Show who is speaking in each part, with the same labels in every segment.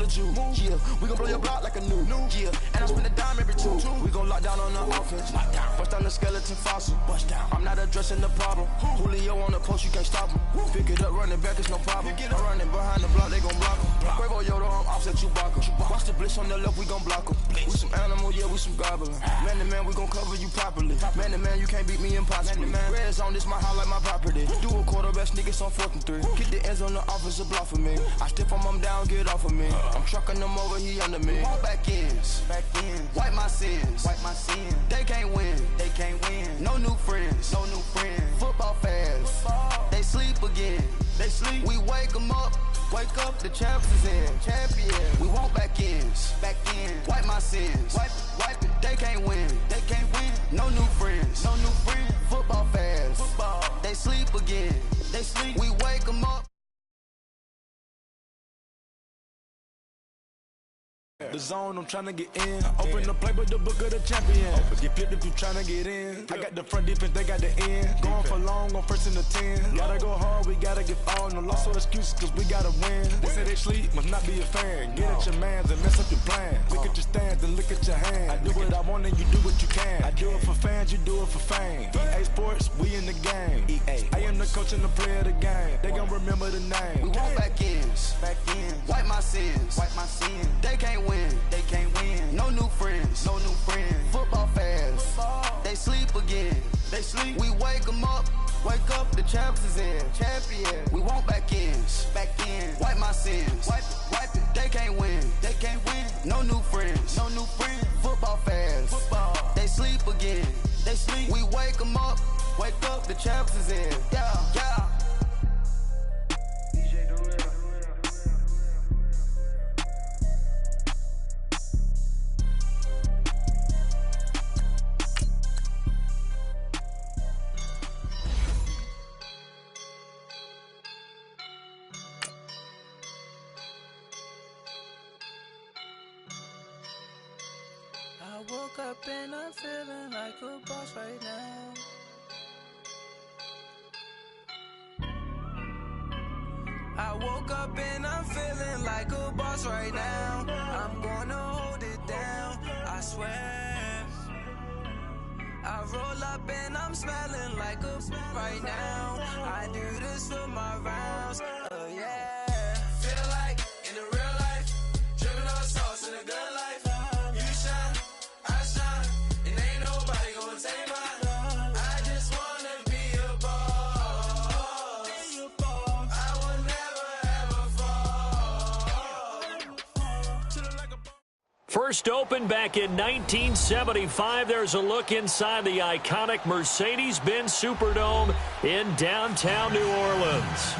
Speaker 1: the juice. Yeah, we gon' blow your block like a new. Yeah, and I spend a dime every two. We gon' lock down on the offense. Bust down the skeleton fossil. I'm not addressing the problem. Julio on the post, you can't stop him. Pick it up, running back, it's no problem. I'm running behind the block, they gon' block him. Quavo Yoda, I'm offset Chewbacca. Watch the blitz on the left, we gon' block him. We some animal, yeah, we some goblin. Man to man, we gon' cover you properly. Man to man, you can't beat me impossibly. Red zone, this my highlight, my property. Do a quarterback sneak, it's on 4th and 3. Get the ends on the offensive block for me. I stiff him down, get off of me. I'm trucking them over, he under me. All back ends, wipe my sins, They can't win, No new friends, Football fans, they sleep again. We wake them up, the champs is in. Champion, we want back ends, wipe my sins, wipe it. They can't win, No new friends, Football fans, they sleep again. We wake them up.
Speaker 2: The zone, I'm tryna get in. Open the playbook, the book of the champion. Get flipped if you tryna get in. I got the front defense, they got the end. Going for long, on 1st and the 10. Gotta go hard, we gotta get all. No loss or excuses, cause we gotta win. They say they sleep, must not be a fan. Get at your mans and mess up your plan. Look at your stands and look at your hands. I do what I want and you do what you can. I do it for fans, you do it for fame. EA Sports, we in the game. I am the coach and the player of the game. They gon' remember the name.
Speaker 1: We want back ends, wipe my sins, They can't win, No new friends, Football fans, they sleep again. We wake them up, the champs is in. Champion, we want back ends, wipe my sins, wipe it. They can't win, No new friends, Football fans, they sleep again. We wake them up, the champs is in. Yeah.
Speaker 3: I woke up and I'm feeling like a boss right now. I woke up and I'm feeling like a boss right now. I'm gonna hold it down, I swear. I roll up and I'm smelling like a right now. I do this for my rounds, oh yeah. Feel like in the real life, dripping on sauce in a good life.
Speaker 4: First opened back in 1975, there's a look inside the iconic Mercedes-Benz Superdome in downtown New Orleans.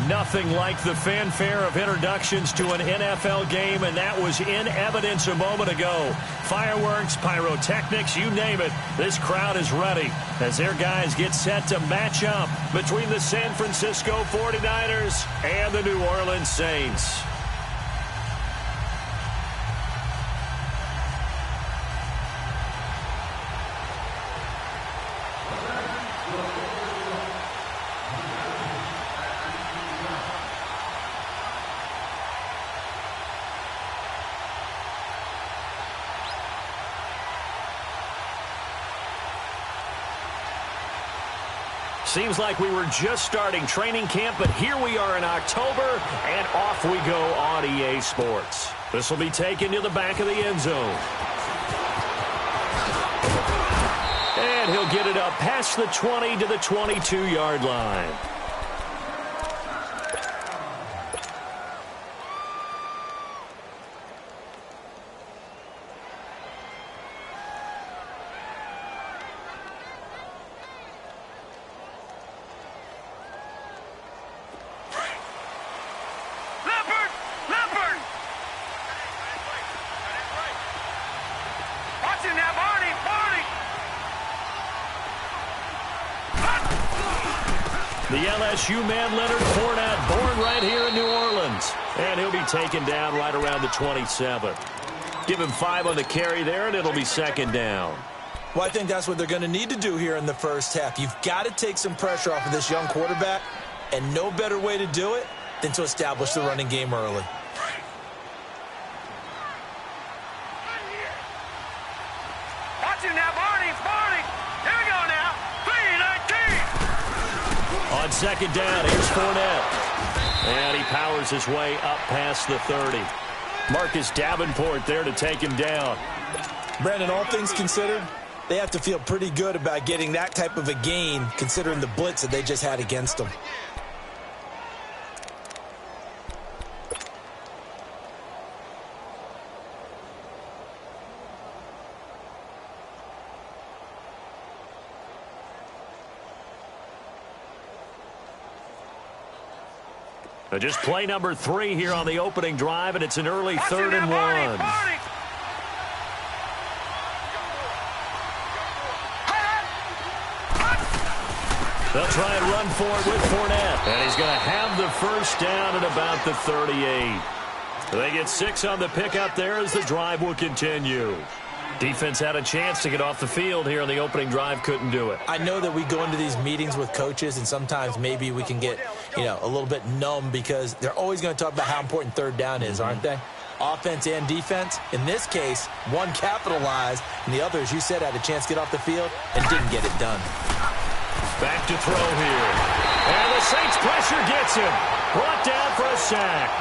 Speaker 4: Nothing like the fanfare of introductions to an NFL game, and that was in evidence a moment ago. Fireworks, pyrotechnics, you name it, this crowd is ready as their guys get set to match up between the San Francisco 49ers and the New Orleans Saints. Seems like we were just starting training camp, but here we are in October, and off we go on EA Sports. This will be taken to the back of the end zone. And he'll get it up past the 20 to the 22-yard line. The LSU man, Leonard Fournette, born right here in New Orleans. And he'll be taken down right around the 27. Give him 5 on the carry there, and it'll be second down.
Speaker 5: Well, I think that's what they're going to need to do here in the first half. You've got to take some pressure off of this young quarterback, and no better way to do it than to establish the running game early.
Speaker 4: second down. Here's Fournette. And he powers his way up past the 30. Marcus Davenport there to take him down.
Speaker 5: Brandon, all things considered, they have to feel pretty good about getting that type of a gain considering the blitz that they just had against them.
Speaker 4: Just play number 3 here on the opening drive, and it's an early 3rd and 1. They'll try and run for it with Fournette. And he's going to have the first down at about the 38. They get 6 on the pickup there as the drive will continue. Defense had a chance to get off the field here on the opening drive, couldn't do it.
Speaker 5: I know that we go into these meetings with coaches, and sometimes maybe we can get, a little bit numb because they're always going to talk about how important 3rd down is, aren't they? Offense and defense. In this case, one capitalized, and the other, as you said, had a chance to get off the field and didn't get it done.
Speaker 4: Back to throw here. And the Saints pressure gets him. Brought down for a sack.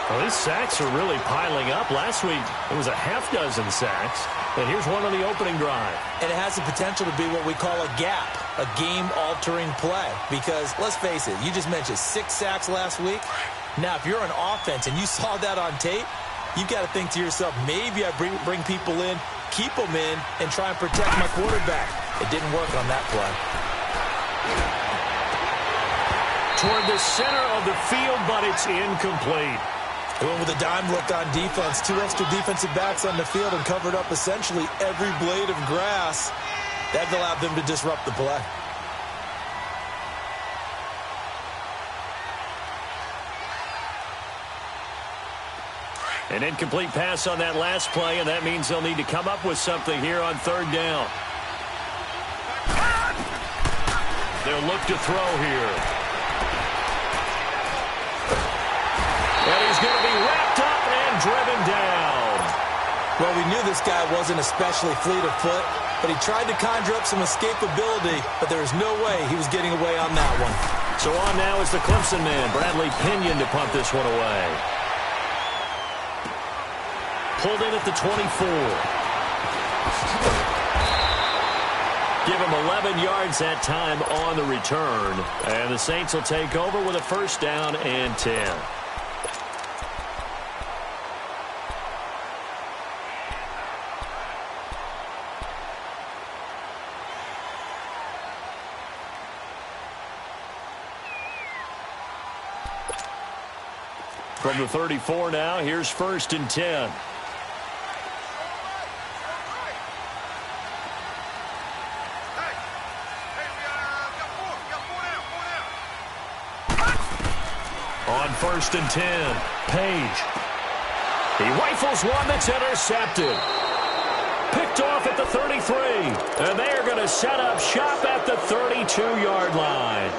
Speaker 4: Well, these sacks are really piling up. Last week, it was a half dozen sacks. And here's one on the opening drive.
Speaker 5: And it has the potential to be what we call a gap, a game-altering play. Because, let's face it, you just mentioned 6 sacks last week. Now, if you're an offense and you saw that on tape, you've got to think to yourself, maybe I bring people in, keep them in, and try and protect my quarterback. It didn't work on that play.
Speaker 4: Toward the center of the field, but it's incomplete.
Speaker 5: They went with a dime look on defense. 2 extra defensive backs on the field and covered up essentially every blade of grass. That allowed them to disrupt the play.
Speaker 4: An incomplete pass on that last play, and that means they'll need to come up with something here on 3rd down. They'll look to throw here. And he's going to be wrapped up and driven down.
Speaker 5: Well, we knew this guy wasn't especially fleet of foot, but he tried to conjure up some escapability, but there was no way he was getting away on that one.
Speaker 4: So on now is the Clemson man, Bradley Pinion, to punt this one away. Pulled in at the 24. Give him 11 yards that time on the return. And the Saints will take over with a first down and 10. From the 34 now, here's 1st and 10. On 1st and 10, Page. He rifles one that's intercepted. Picked off at the 33. And they are going to set up shop at the 32-yard line.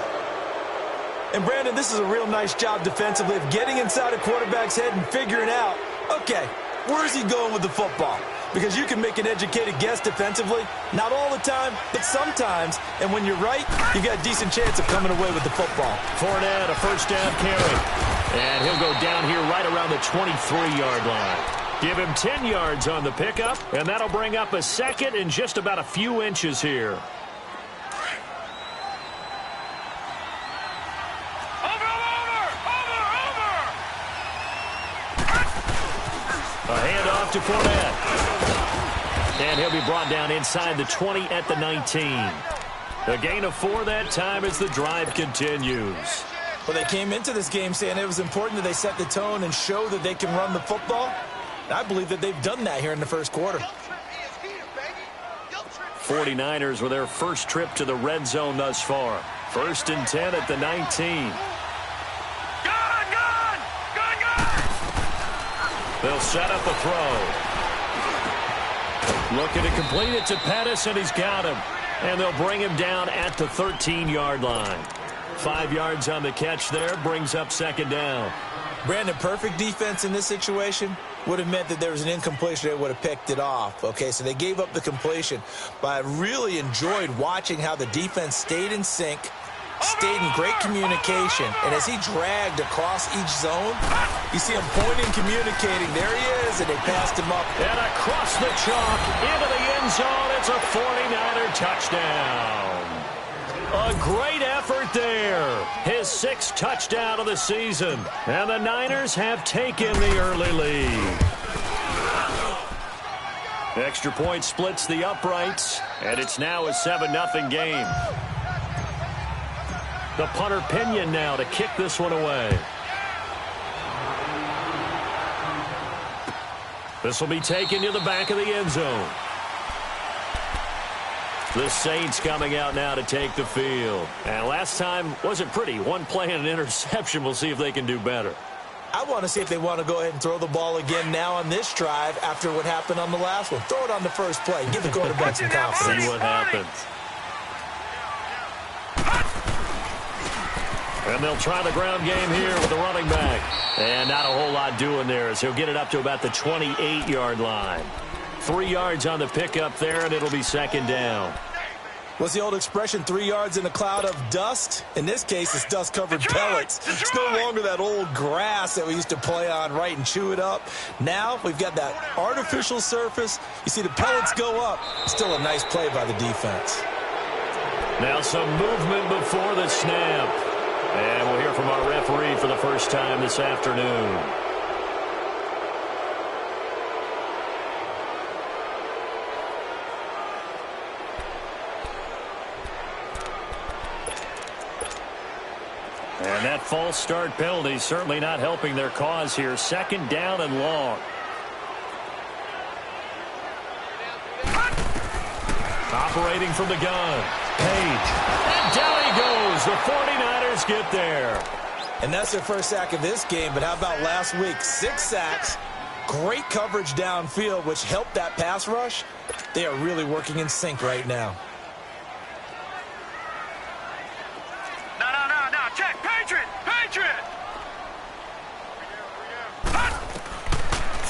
Speaker 5: And, Brandon, this is a real nice job defensively of getting inside a quarterback's head and figuring out, okay, where's he going with the football? Because you can make an educated guess defensively, not all the time, but sometimes. And when you're right, you got a decent chance of coming away with the football.
Speaker 4: Fournette, a first down carry. And he'll go down here right around the 23-yard line. Give him 10 yards on the pickup, and that'll bring up a second in just about a few inches here. A handoff to Fournette. And he'll be brought down inside the 20 at the 19. A gain of 4 that time as the drive continues.
Speaker 5: Well, they came into this game saying it was important that they set the tone and show that they can run the football. And I believe that they've done that here in the first quarter.
Speaker 4: 49ers with their first trip to the red zone thus far. 1st and 10 at the 19. They'll set up a throw. Looking to complete it to Pettis, and he's got him. And they'll bring him down at the 13-yard line. 5 yards on the catch there, brings up 2nd down.
Speaker 5: Brandon, perfect defense in this situation would have meant that there was an incompletion. They would have picked it off. Okay, so they gave up the completion. But I really enjoyed watching how the defense stayed in sync, stayed in great communication. And as he dragged across each zone, you see him pointing, communicating. There he is, and they passed him up.
Speaker 4: And across the chalk, into the end zone, it's a 49er touchdown. A great effort there. His 6th touchdown of the season. And the Niners have taken the early lead. Extra point splits the uprights, and it's now a 7-0 game. The punter Pinion now to kick this one away. This will be taken to the back of the end zone. The Saints coming out now to take the field. And last time wasn't pretty. One play and an interception. We'll see if they can do better.
Speaker 5: I want to see if they want to go ahead and throw the ball again now on this drive after what happened on the last one. Throw it on the first play. Give the quarterback some confidence.
Speaker 4: See what happens. And they'll try the ground game here with the running back. And not a whole lot doing there as he'll get it up to about the 28-yard line. 3 yards on the pickup there, and it'll be 2nd down.
Speaker 5: What's the old expression, 3 yards in a cloud of dust? In this case, it's dust-covered pellets. It's no longer that old grass that we used to play on, right, and chew it up. Now we've got that artificial surface. You see the pellets go up. Still a nice play by the defense.
Speaker 4: Now some movement before the snap. And we'll hear from our referee for the first time this afternoon. And that false start penalty certainly not helping their cause here. 2nd down and long. Operating from the gun. Page. And down he goes. The 49ers get there.
Speaker 5: And that's their first sack of this game. But how about last week? 6 sacks. Great coverage downfield, which helped that pass rush. They are really working in sync right now.
Speaker 2: Check, Patriot!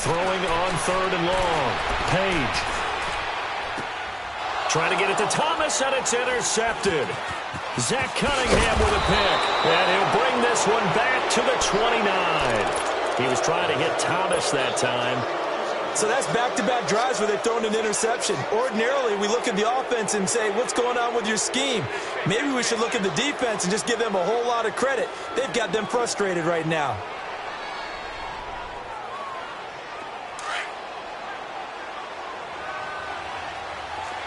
Speaker 4: Throwing on 3rd and long. Page. Trying to get it to Thomas, and it's intercepted. Zach Cunningham with a pick. And he'll bring this one back to the 29. He was trying to hit Thomas that time.
Speaker 5: So that's back-to-back drives where they've thrown an interception. Ordinarily, we look at the offense and say, what's going on with your scheme? Maybe we should look at the defense and just give them a whole lot of credit. They've got them frustrated right now.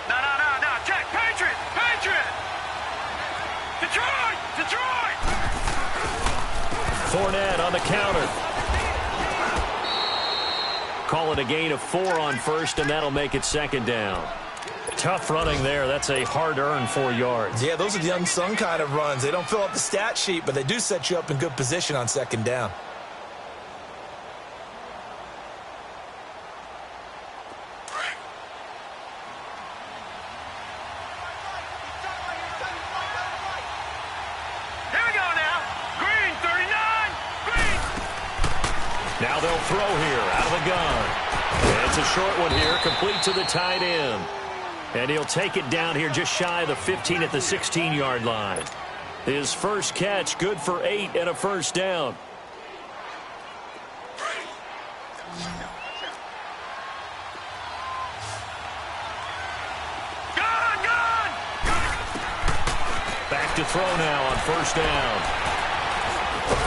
Speaker 2: No. Check, Patriot! Detroit!
Speaker 4: Fournette on the counter. Call it a gain of 4 on 1st, and that'll make it 2nd down. Tough running there. That's a hard-earned 4 yards.
Speaker 5: Yeah, those are the unsung kind of runs. They don't fill up the stat sheet, but they do set you up in good position on 2nd down.
Speaker 2: Here we go now. Green, 39. Green.
Speaker 4: Now they'll throw here out of the gun. And it's a short one here, complete to the tight end. And he'll take it down here just shy of the 15 at the 16-yard line. His first catch, good for 8 and a 1st down.
Speaker 2: Gun!
Speaker 4: Back to throw now on 1st down.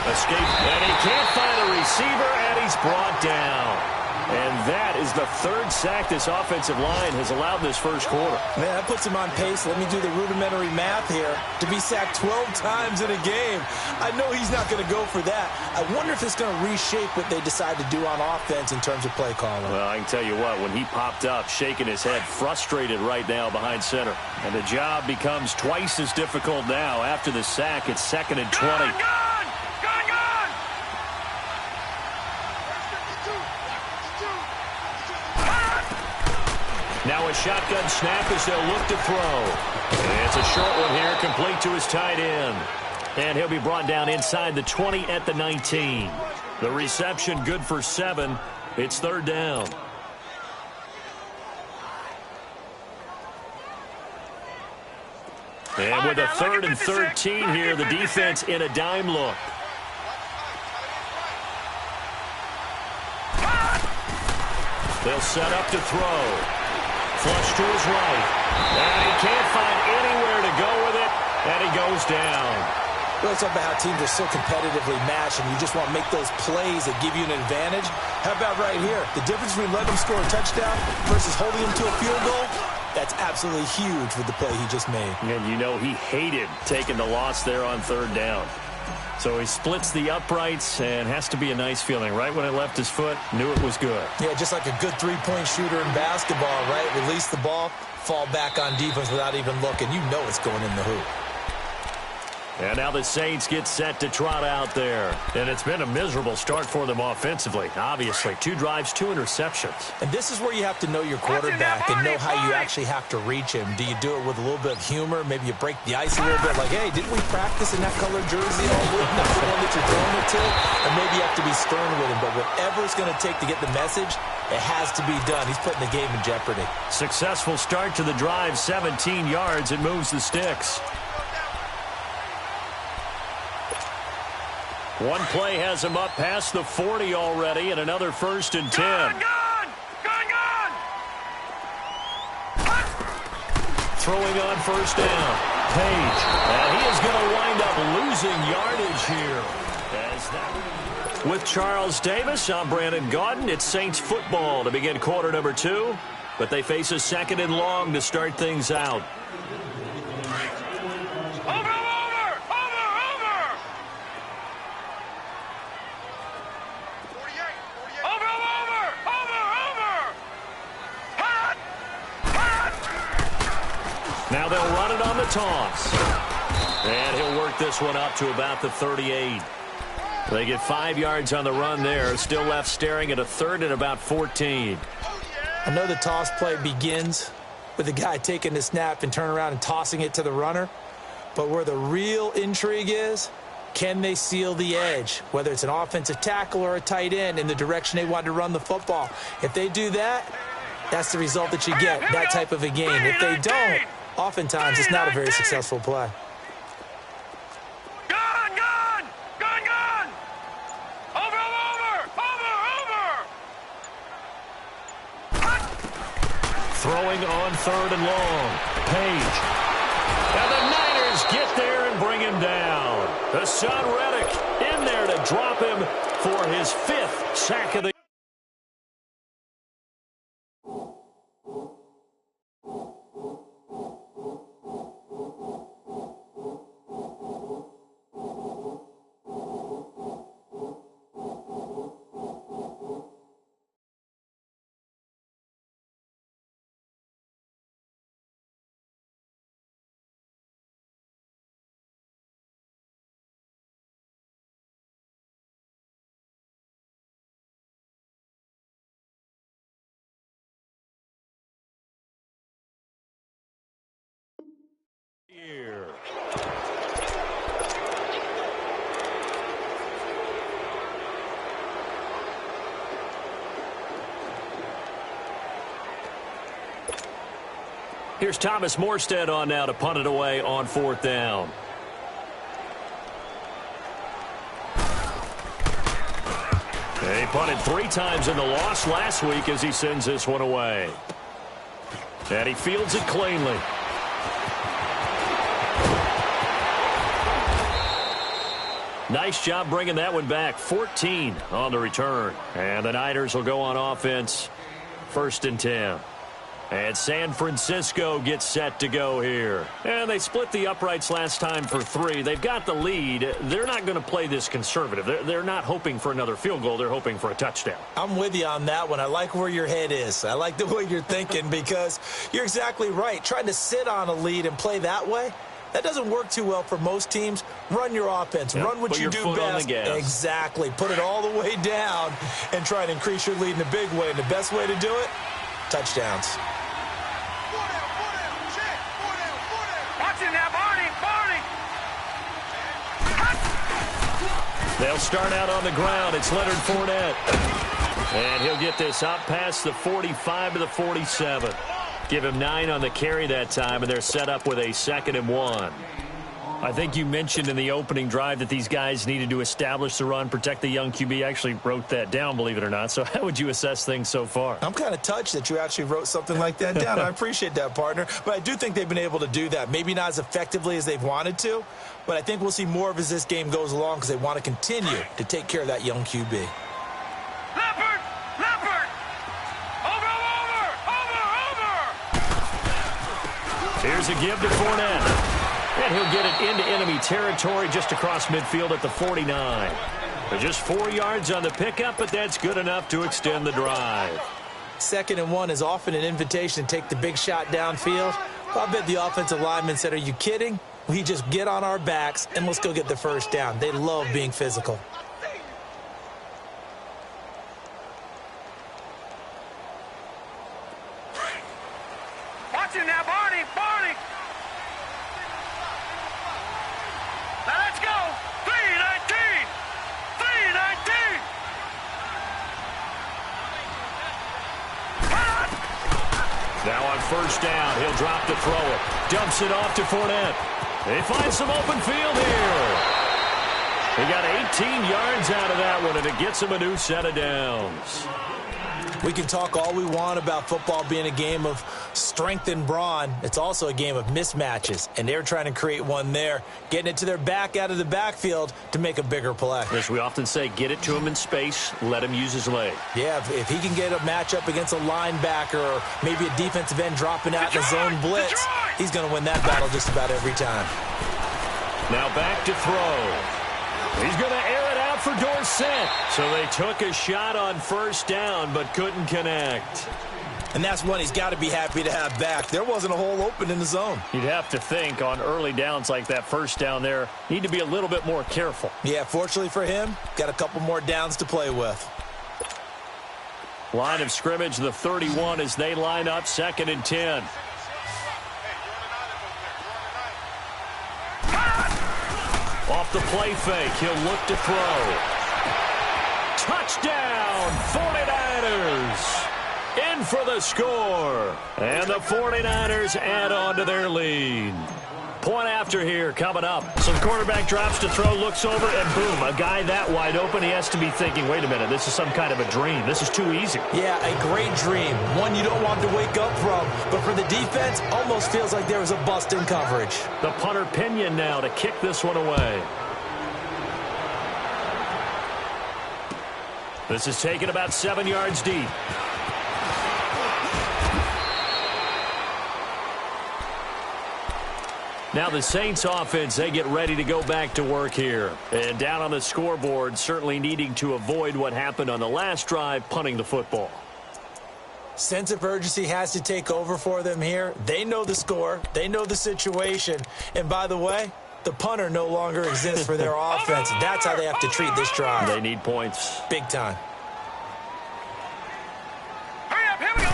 Speaker 4: Escape, and he can't find a receiver, and he's brought down. And that is the 3rd sack this offensive line has allowed this first quarter.
Speaker 5: Man, that puts him on pace. Let me do the rudimentary math here. To be sacked 12 times in a game, I know he's not going to go for that. I wonder if it's going to reshape what they decide to do on offense in terms of play calling.
Speaker 4: Well, I can tell you what, when he popped up, shaking his head, frustrated right now behind center. And the job becomes twice as difficult now after the sack. It's 2nd and 20.
Speaker 2: Gun!
Speaker 4: Now a shotgun snap as they'll look to throw. And it's a short one here, complete to his tight end. And he'll be brought down inside the 20 at the 19. The reception good for 7. It's 3rd down. And with a 3rd and 13 here, the defense in a dime look. They'll set up to throw. Flush to his right. And he can't find anywhere to go with it, and he goes down.
Speaker 5: Well, let's talk about how teams are so competitively matched, and you just want to make those plays that give you an advantage. How about right here? The difference between letting them score a touchdown versus holding them to a field goal, that's absolutely huge with the play he just made.
Speaker 4: And you know he hated taking the loss there on 3rd down. So he splits the uprights, and has to be a nice feeling. Right when it left his foot, knew it was good.
Speaker 5: Yeah, just like a good three-point shooter in basketball, right? Release the ball, fall back on defense without even looking. You know it's going in the hoop.
Speaker 4: And now the Saints get set to trot out there. And it's been a miserable start for them offensively, obviously. 2 drives, 2 interceptions.
Speaker 5: And this is where you have to know your quarterback and know how you actually have to reach him. Do you do it with a little bit of humor? Maybe you break the ice a little bit, like, hey, didn't we practice in that colored jersey all week? That's the one that you're throwing it to. And maybe you have to be stern with him. But whatever it's going to take to get the message, it has to be done. He's putting the game in jeopardy.
Speaker 4: Successful start to the drive, 17 yards. It moves the sticks. One play has him up past the 40 already, and another 1st and 10. Throwing on 1st down. Page. And he is going to wind up losing yardage here. With Charles Davis, I'm Brandon Gaudin. It's Saints football to begin quarter number 2, but they face a 2nd and long to start things out. Now they'll run it on the toss. And he'll work this one up to about the 38. They get 5 yards on the run there. Still left staring at a 3rd and about 14.
Speaker 5: I know the toss play begins with the guy taking the snap and turn around and tossing it to the runner. But where the real intrigue is, can they seal the edge? Whether it's an offensive tackle or a tight end in the direction they want to run the football. If they do that, that's the result that you get, that type of a game. If they don't, oftentimes it's not a very successful play.
Speaker 4: Throwing on 3rd and long. Page. And the Niners get there and bring him down. Hassan Reddick in there to drop him for his 5th sack of the year. Here's Thomas Morstead on now to punt it away on 4th down. He punted 3 times in the loss last week as he sends this one away. And he fields it cleanly. Nice job bringing that one back. 14 on the return. And the Niners will go on offense. 1st and 10. And San Francisco gets set to go here. And they split the uprights last time for 3. They've got the lead. They're not going to play this conservative. They're not hoping for another field goal. They're hoping for a touchdown.
Speaker 5: I'm with you on that one. I like where your head is. I like the way you're thinking because you're exactly right. Trying to sit on a lead and play that way, that doesn't work too well for most teams. Run your offense. Yep. Run what you do best. Exactly. Put it all the way down and try to increase your lead in a big way. And the best way to do it, touchdowns.
Speaker 4: They'll start out on the ground. It's Leonard Fournette. And he'll get this up past the 45 to the 47. Give him 9 on the carry that time, and they're set up with a 2nd and 1. I think you mentioned in the opening drive that these guys needed to establish the run, protect the young QB. I actually wrote that down, believe it or not. So how would you assess things so far?
Speaker 5: I'm kind of touched that you actually wrote something like that down. I appreciate that, partner. But I do think they've been able to do that. Maybe not as effectively as they've wanted to, but I think we'll see more of as this game goes along because they want to continue to take care of that young QB.
Speaker 6: Leopard! Leopard! Over!
Speaker 4: Here's a give to Fournette. And he'll get it into enemy territory just across midfield at the 49. But just 4 yards on the pickup, but that's good enough to extend the drive.
Speaker 5: 2nd and 1 is often an invitation to take the big shot downfield. I bet the offensive lineman said, are you kidding? We just get on our backs and let's go get the first down. They love being physical.
Speaker 6: Watch him now, Barney! Barney! Now let's go! 3-19! 3-19!
Speaker 4: Now on first down, he'll drop to throw it. Dumps it off to Fournette. They find some open field here. He got 18 yards out of that one, and it gets him a new set of downs.
Speaker 5: We can talk all we want about football being a game of strength and brawn. It's also a game of mismatches, and they're trying to create one there, getting it to their back out of the backfield to make a bigger play.
Speaker 4: As we often say, get it to him in space, let him use his leg.
Speaker 5: Yeah, if he can get a matchup against a linebacker or maybe a defensive end dropping out in the zone blitz, he's going to win that battle just about every time.
Speaker 4: Now back to throw. He's going to air it out for Dorsett. So they took a shot on first down but couldn't connect.
Speaker 5: And that's one he's got to be happy to have back. There wasn't a hole open in the zone.
Speaker 4: You'd have to think on early downs like that first down there, need to be a little bit more careful.
Speaker 5: Yeah, fortunately for him, got a couple more downs to play with.
Speaker 4: Line of scrimmage, the 31 as they line up 2nd and 10. Off the play fake, he'll look to throw. Touchdown, 49ers! In for the score. And the 49ers add on to their lead. Point after here coming up. So the quarterback drops to throw, looks over, and boom, a guy that wide open, he has to be thinking, wait a minute, this is some kind of a dream. This is too easy.
Speaker 5: Yeah, a great dream. One you don't want to wake up from. But for the defense, almost feels like there was a bust in coverage.
Speaker 4: The punter Pinion now to kick this one away. This is taken about 7 yards deep. Now the Saints offense, they get ready to go back to work here. And down on the scoreboard, certainly needing to avoid what happened on the last drive, punting the football.
Speaker 5: Sense of urgency has to take over for them here. They know the score. They know the situation. And by the way, the punter no longer exists for their offense. That's how they have to treat this drive.
Speaker 4: They need points.
Speaker 5: Big time.
Speaker 6: Hurry up, here we go!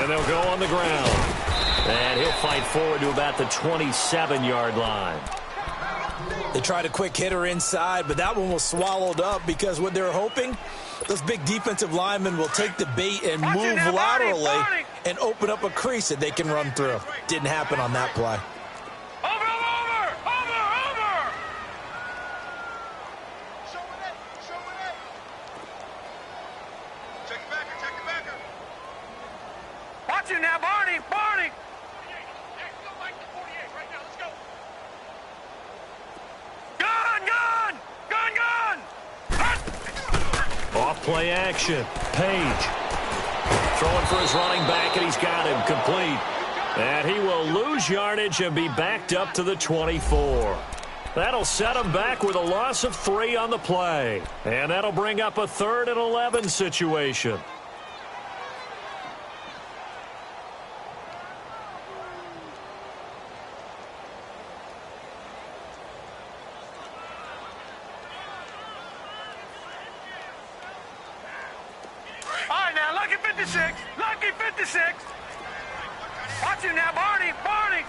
Speaker 4: And they'll go on the ground. And he'll fight forward to about the 27-yard line.
Speaker 5: They tried a quick hitter inside, but that one was swallowed up because what they're hoping, those big defensive linemen will take the bait and move laterally and open up a crease that they can run through. Didn't happen on that play.
Speaker 6: Watch him now, Barney! Barney!
Speaker 4: Off play action. Page. Throwing for his running back, and he's got him complete. And he will lose yardage and be backed up to the 24. That'll set him back with a loss of 3 on the play. And that'll bring up a 3rd and 11 situation.
Speaker 6: Lucky 56! Lucky 56! Watch him now, Barney! Barney!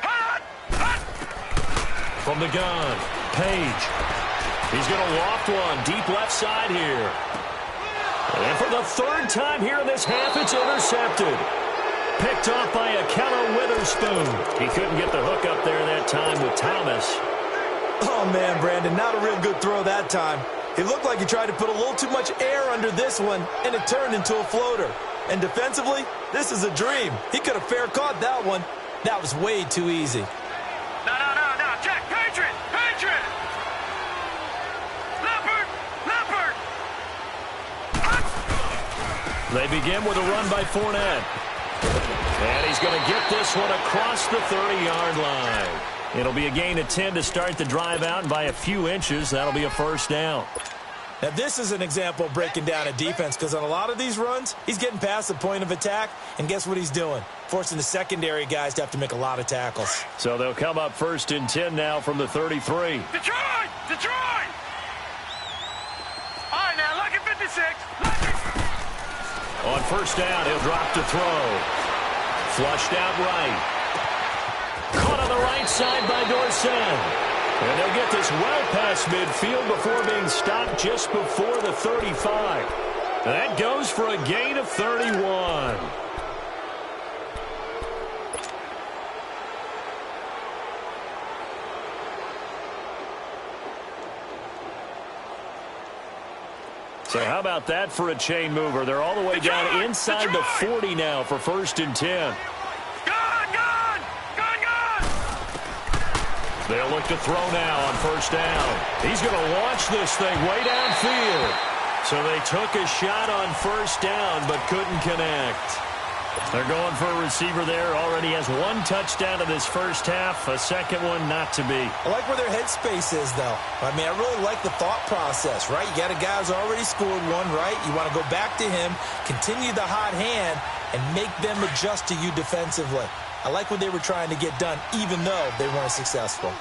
Speaker 6: Hot! Hot!
Speaker 4: From the gun, Page. He's going to loft one deep left side here. And for For the third time here in this half, it's intercepted. Picked off by Akello Witherspoon. He couldn't get the hook up there that time with Thomas.
Speaker 5: Oh, man, Brandon, not a real good throw that time. It looked like he tried to put a little too much air under this one, and it turned into a floater. And defensively, this is a dream. He could have fair caught that one. That was way too easy.
Speaker 6: No, Jack, Patriot! Leopard!
Speaker 4: They begin with a run by Fournette. And he's going to get this one across the 30-yard line. It'll be a gain of 10 to start the drive out, and by a few inches, that'll be a first down.
Speaker 5: Now, this is an example of breaking down a defense, because on a lot of these runs, he's getting past the point of attack, and guess what he's doing? Forcing the secondary guys to have to make a lot of tackles.
Speaker 4: So they'll come up 1st and 10 now from the 33.
Speaker 6: Detroit! All right, now, look at 56.
Speaker 4: On first down, he'll drop to throw. Flushed out right. Caught on the right side by Dorsett. And they'll get this well past midfield before being stopped just before the 35. That goes for a gain of 31. So how about that for a chain mover? They're all the way down inside the 40 now for 1st and 10. They'll look to throw now on first down. He's going to launch this thing way downfield. So they took a shot on first down but couldn't connect. They're going for a receiver there. Already has one touchdown in this first half. A second one not to be.
Speaker 5: I like where their headspace is, though. I mean, I really like the thought process, right? You got a guy who's already scored one, right? You want to go back to him, continue the hot hand, and make them adjust to you defensively. I like what they were trying to get done, even though they weren't successful.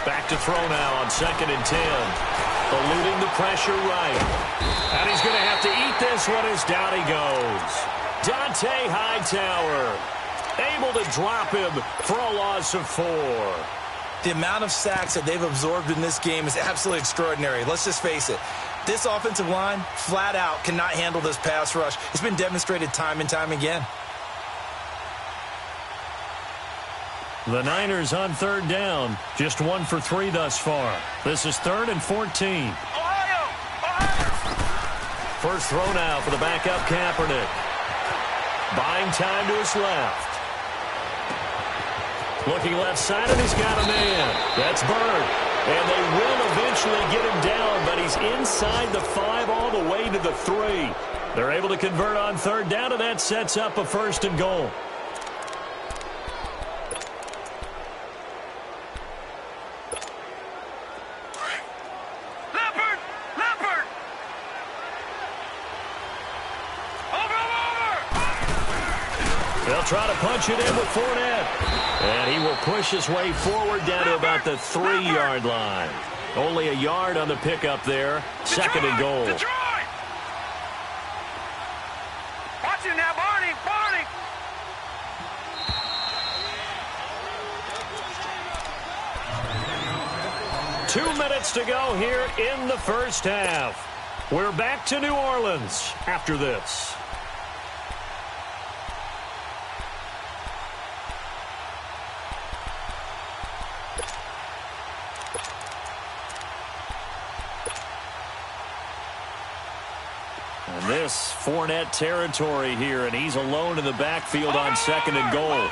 Speaker 4: Back to throw now on 2nd and 10. Eluding the pressure right. And he's going to have to eat this one as down he goes. Dante Hightower able to drop him for a loss of 4.
Speaker 5: The amount of sacks that they've absorbed in this game is absolutely extraordinary. Let's just face it. This offensive line, flat out, cannot handle this pass rush. It's been demonstrated time and time again.
Speaker 4: The Niners on 3rd down. Just 1 for 3 thus far. This is 3rd and 14.
Speaker 6: Ohio!
Speaker 4: First throw now for the backup Kaepernick. Buying time to his left. Looking left side, and he's got a man. That's Bird. And they will eventually get him down, but he's inside the 5 all the way to the 3. They're able to convert on 3rd down, and that sets up a 1st and goal.
Speaker 6: Leopard! Over!
Speaker 4: They'll try to punch it in with Fournette. And he will push his way forward down to about the 3-yard line. Only a yard on the pickup there. 2nd and goal.
Speaker 6: Detroit! Watch it now, Barney!
Speaker 4: 2 minutes to go here in the first half. We're back to New Orleans after this. And this Fournette territory here, and he's alone in the backfield on 2nd and goal.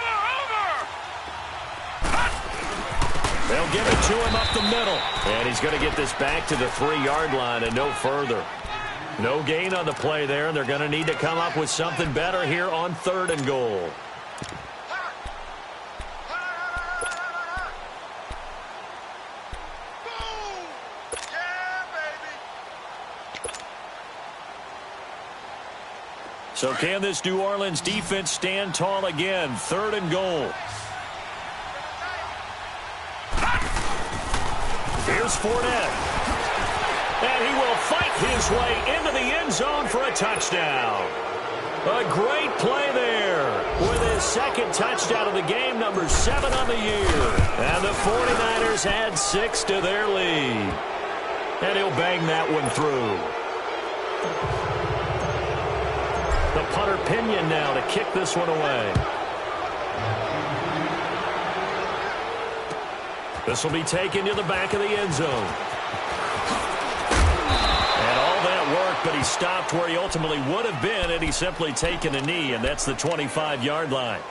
Speaker 4: They'll give it to him up the middle. And he's going to get this back to the 3-yard line and no further. No gain on the play there. They're going to need to come up with something better here on 3rd and goal. So can this New Orleans defense stand tall again? 3rd and goal. Here's Fournette. And he will fight his way into the end zone for a touchdown. A great play there with his 2nd touchdown of the game, number 7 on the year. And the 49ers add 6 to their lead. And he'll bang that one through. The punter Pinion now to kick this one away. This will be taken to the back of the end zone. And all that work, but he stopped where he ultimately would have been, and he's simply taken a knee, and that's the 25-yard line.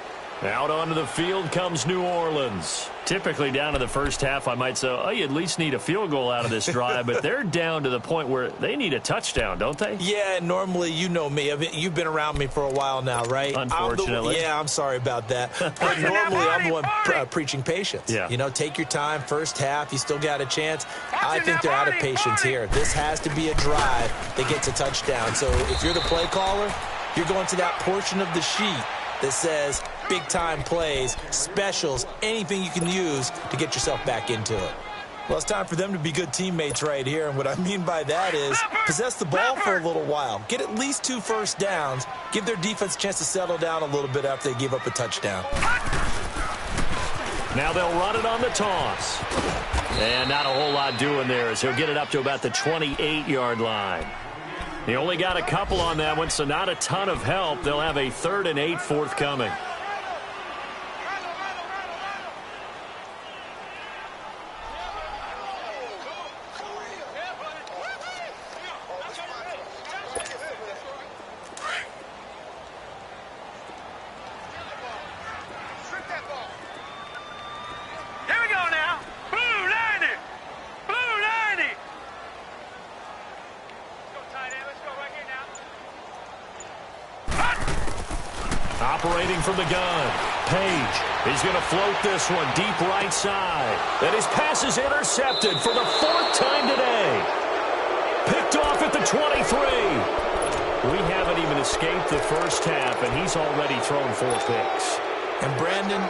Speaker 4: Out onto the field comes New Orleans. Typically down in the first half, I might say, oh, you at least need a field goal out of this drive, but they're down to the point where they need a touchdown, don't they?
Speaker 5: Yeah, normally, you know me. You've been around me for a while now, right?
Speaker 4: Unfortunately.
Speaker 5: I'm sorry about that. But normally, I'm the one preaching patience.
Speaker 4: Yeah.
Speaker 5: You know, take your time. First half, you still got a chance. I think they're out of patience here. This has to be a drive that gets a touchdown. So if you're the play caller, you're going to that portion of the sheet that says big-time plays, specials, anything you can use to get yourself back into it. Well, it's time for them to be good teammates right here, and what I mean by that is possess the ball for a little while. Get at least 2 first downs. Give their defense a chance to settle down a little bit after they give up a touchdown.
Speaker 4: Now they'll run it on the toss. And not a whole lot doing there as he'll get it up to about the 28-yard line. He only got a couple on that one, so not a ton of help. They'll have a 3rd and 8 forthcoming. Operating from the gun, Page. He's going to float this one deep right side. And his pass is intercepted for the 4th time today. Picked off at the 23. We haven't even escaped the first half, and he's already thrown 4 picks.
Speaker 5: And Brandon,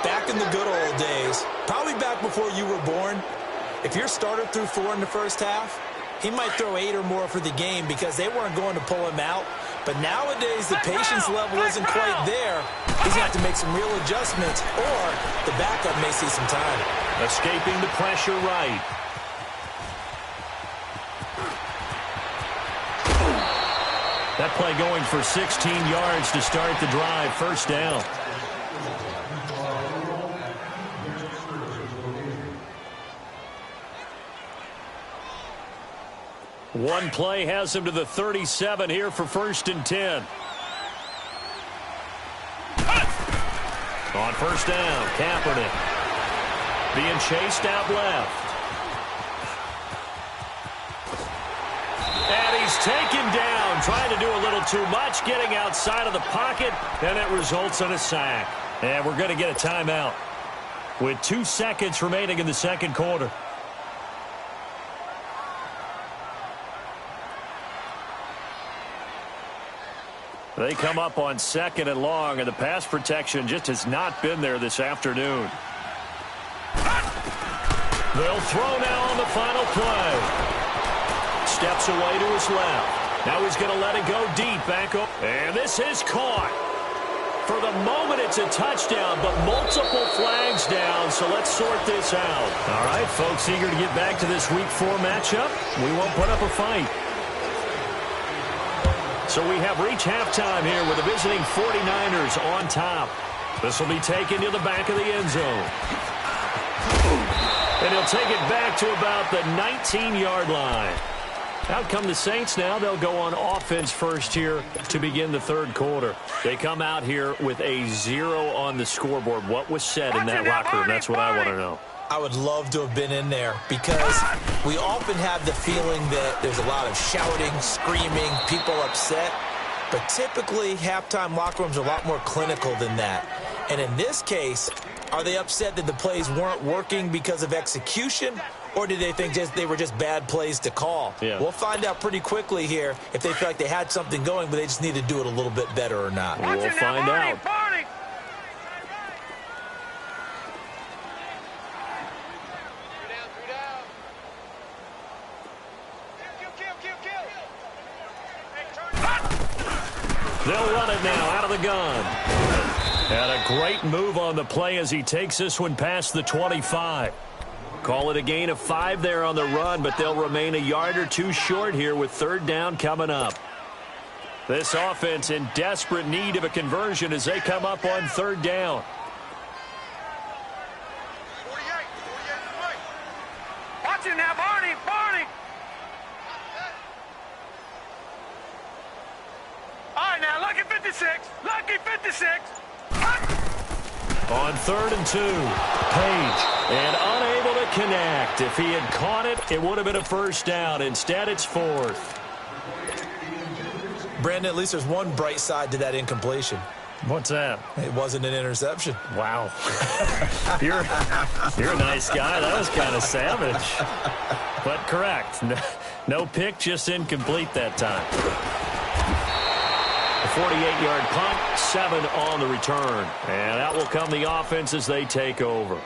Speaker 5: back in the good old days, probably back before you were born, if your starter threw 4 in the first half, he might throw 8 or more for the game because they weren't going to pull him out. But nowadays, the patience level isn't quite there. He's going to have to make some real adjustments, or the backup may see some time.
Speaker 4: Escaping the pressure right. That play going for 16 yards to start the drive. First down. One play has him to the 37 here for 1st and 10. On first down, Kaepernick being chased out left. And he's taken down, trying to do a little too much, getting outside of the pocket, and it results in a sack. And we're going to get a timeout with 2 seconds remaining in the second quarter. They come up on 2nd and long, and the pass protection just has not been there this afternoon. They'll throw now on the final play. Steps away to his left. Now he's going to let it go deep back up. And this is caught. For the moment, it's a touchdown, but multiple flags down, so let's sort this out. All right, folks, eager to get back to this Week 4 matchup. We won't put up a fight. So we have reached halftime here with the visiting 49ers on top. This will be taken to the back of the end zone. And he'll take it back to about the 19-yard line. Out come the Saints now. They'll go on offense first here to begin the third quarter. They come out here with a 0 on the scoreboard. What was said in that locker room? That's what I want to know.
Speaker 5: I would love to have been in there because we often have the feeling that there's a lot of shouting, screaming, people upset. But typically, halftime locker rooms are a lot more clinical than that. And in this case, are they upset that the plays weren't working because of execution? Or did they think they were just bad plays to call?
Speaker 4: Yeah.
Speaker 5: We'll find out pretty quickly here if they feel like they had something going, but they just need to do it a little bit better or not.
Speaker 4: We'll find out. They'll run it now out of the gun. And a great move on the play as he takes this one past the 25. Call it a gain of 5 there on the run, but they'll remain a yard or two short here with third down coming up. This offense in desperate need of a conversion as they come up on third down.
Speaker 6: Watch it now, Barney. All right, now, lucky 56. Lucky 56.
Speaker 4: On 3rd and 2, Page, and unable to connect. If he had caught it, it would have been a first down. Instead, it's 4th.
Speaker 5: Brandon, at least there's one bright side to that incompletion.
Speaker 4: What's that?
Speaker 5: It wasn't an interception.
Speaker 4: Wow. You're a nice guy. That was kind of savage. But correct. No pick, just incomplete that time. A 48-yard punt, 7 on the return. And out will come the offense as they take over.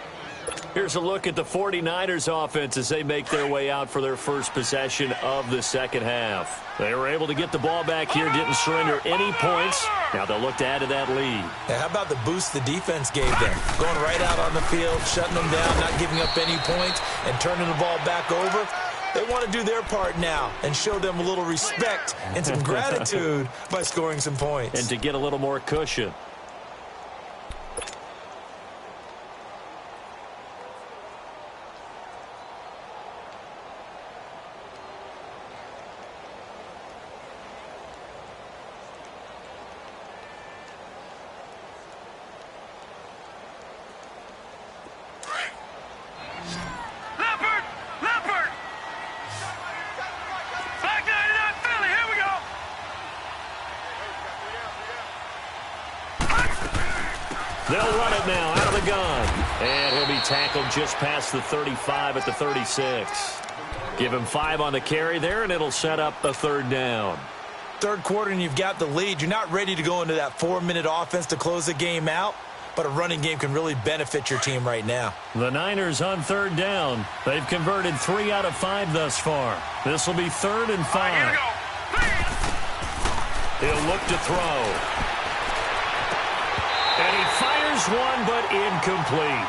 Speaker 4: Here's a look at the 49ers offense as they make their way out for their first possession of the second half. They were able to get the ball back here, didn't surrender any points. Now they'll look to add to that lead.
Speaker 5: Yeah, how about the boost the defense gave them? Going right out on the field, shutting them down, not giving up any points, and turning the ball back over. They want to do their part now and show them a little respect and some gratitude by scoring some points.
Speaker 4: And to get a little more cushion. They'll run it now out of the gun. And he'll be tackled just past the 35 at the 36. Give him 5 on the carry there, and it'll set up a third down.
Speaker 5: Third quarter, and you've got the lead. You're not ready to go into that 4-minute offense to close the game out, but a running game can really benefit your team right now.
Speaker 4: The Niners on third down. They've converted 3 out of 5 thus far. This will be 3rd and 5.
Speaker 6: Here we go.
Speaker 4: He'll look to throw. And he fires one, but incomplete.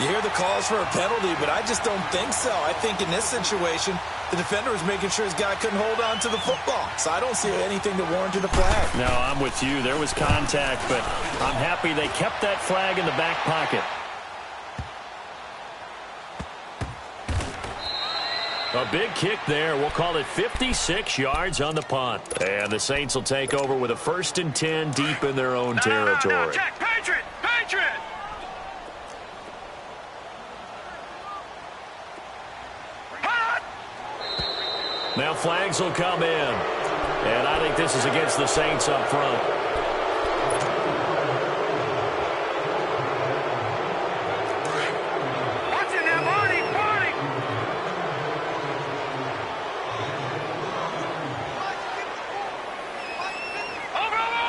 Speaker 5: You hear the calls for a penalty, but I just don't think so. I think in this situation, the defender was making sure his guy couldn't hold on to the football. So I don't see anything that warranted a flag.
Speaker 4: No, I'm with you. There was contact, but I'm happy they kept that flag in the back pocket. A big kick there. We'll call it 56 yards on the punt. And the Saints will take over with a 1st and 10 deep in their own territory.
Speaker 6: No, Jack, Patriot!
Speaker 4: Now flags will come in. And I think this is against the Saints up front.
Speaker 6: Watch it now, Barney! Over!